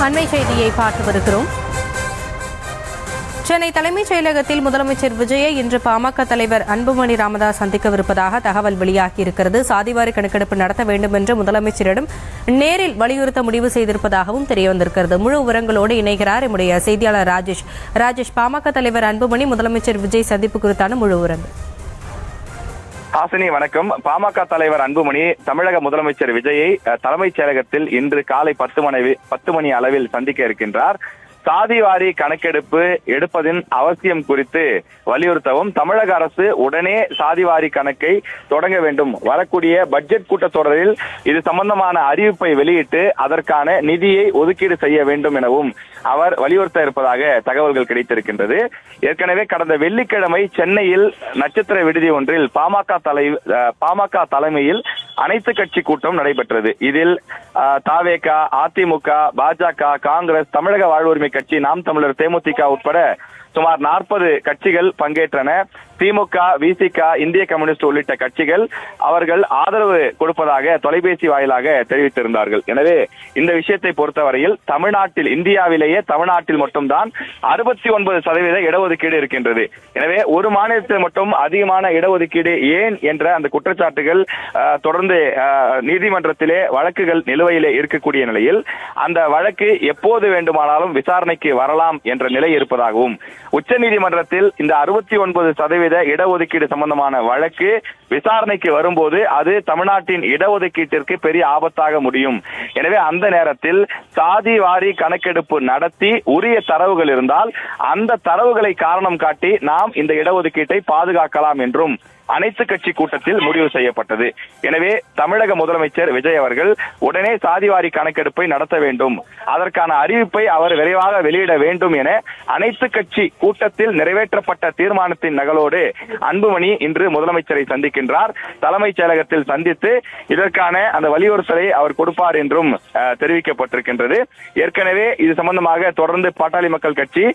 அண்மை செய்தியை பார்த்து வருகிறோம். சென்னை தலைமைச் செயலகத்தில் முதலமைச்சர் விஜயை இன்று பாமக தலைவர் அன்புமணி ராமதாஸ் சந்திக்கவிருப்பதாக தகவல் வெளியாகியிருக்கிறது. சாதிவாரி கணக்கெடுப்பு நடத்த வேண்டும் என்று முதலமைச்சரிடம் நேரில் வலியுறுத்த முடிவு செய்திருப்பதாகவும் தெரியவந்திருக்கிறது. முழு விவரங்களோடு இணைகிறார் நம்முடைய செய்தியாளர் ராஜேஷ். பாமக தலைவர் அன்புமணி முதலமைச்சர் விஜய் சந்திப்பு குறித்தான முழு விவரங்கள். ஹாசினி வணக்கம். பாமக தலைவர் அன்புமணி தமிழக முதலமைச்சர் விஜயை தலைமைச் செயலகத்தில் இன்று காலை 10 மணி அளவில் சந்திக்க இருக்கின்றார். சாதிவாரி கணக்கெடுப்பு எடுப்பதின் அவசியம் குறித்து வலியுறுத்தவும் தமிழக அரசு உடனே சாதிவாரி கணக்கை தொடங்க வேண்டும், வரக்கூடிய பட்ஜெட் கூட்டத்தொடரில் இது சம்பந்தமான அறிவிப்பை வெளியிட்டு அதற்கான நிதியை ஒதுக்கீடு செய்ய வேண்டும் எனவும் அவர் வலியுறுத்த இருப்பதாக தகவல்கள் கிடைத்திருக்கின்றது. ஏற்கனவே கடந்த வெள்ளிக்கிழமை சென்னையில் நட்சத்திர விடுதி ஒன்றில் பாமக தலைமையில் அனைத்து கட்சி கூட்டம் நடைபெற்றது. இதில் தவேக, அதிமுக, பாஜக, காங்கிரஸ், தமிழக வாழ்வுரிமை கட்சி, நாம் தமிழர், தேமுதிக உட்பட சுமார் 40 கட்சிகள் பங்கேற்றன. திமுக, விசிக, இந்திய கம்யூனிஸ்ட் உள்ளிட்ட கட்சிகள் அவர்கள் ஆதரவு கொடுப்பதாக தொலைபேசி வாயிலாக தெரிவித்திருந்தார்கள். எனவே இந்த விஷயத்தை பொறுத்தவரையில் தமிழ்நாட்டில், இந்தியாவிலேயே தமிழ்நாட்டில் மட்டும்தான் 69% இடஒதுக்கீடு இருக்கின்றது. எனவே ஒரு மாநிலத்தில் மட்டும் அதிகமான இடஒதுக்கீடு ஏன் என்ற அந்த குற்றச்சாட்டுகள் தொடர்ந்து நீதிமன்றத்திலே வழக்குகள் நிலுவையிலே இருக்கக்கூடிய நிலையில் அந்த வழக்கு எப்போது வேண்டுமானாலும் விசாரணைக்கு வரலாம் என்ற நிலை இருப்பதாகவும், உச்சநீதிமன்றத்தில் இந்த 69% இடஒதுக்கீடு சம்பந்தமான வழக்கு விசாரணைக்கு வரும்போது அது தமிழ்நாட்டின் இடஒதுக்கீட்டிற்கு பெரிய ஆபத்தாக முடியும். எனவே அந்த நேரத்தில் சாதி வாரி கணக்கெடுப்பு நடத்தி உரிய தரவுகள் இருந்தால் அந்த தரவுகளை காரணம் காட்டி நாம் இந்த இடஒதுக்கீட்டை பாதுகாக்கலாம் என்றும் அனைத்து கட்சி கூட்டத்தில் முடிவு செய்யப்பட்டது. எனவே தமிழக முதலமைச்சர் விஜய் அவர்கள் உடனே சாதிவாரி கணக்கெடுப்பை நடத்த வேண்டும், அதற்கான அறிவிப்பை அவர் விரைவாக வெளியிட வேண்டும் என அனைத்து கட்சி கூட்டத்தில் நிறைவேற்றப்பட்ட தீர்மானத்தின் நகலோடு அன்புமணி இன்று முதலமைச்சரை சந்திக்கின்றார். தலைமைச் செயலகத்தில் சந்தித்து இதற்கான அந்த வலியுறுத்தலை அவர் கொடுப்பார் என்றும் தெரிவிக்கப்பட்டிருக்கின்றது. ஏற்கனவே இது சம்பந்தமாக தொடர்ந்து பாட்டாளி மக்கள் கட்சி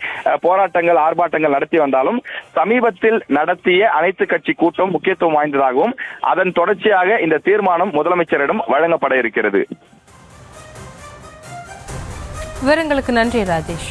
போராட்டங்கள், ஆர்ப்பாட்டங்கள் நடத்தி வந்தாலும் சமீபத்தில் நடத்திய அனைத்து கட்சி கூட்டம் முக்கியத்துவம் வாய்ந்ததாகவும் அதன் தொடர்ச்சியாக இந்த தீர்மானம் முதலமைச்சரிடம் வழங்கப்பட இருக்கிறது. விவரங்களுக்கு நன்றி ராஜேஷ்.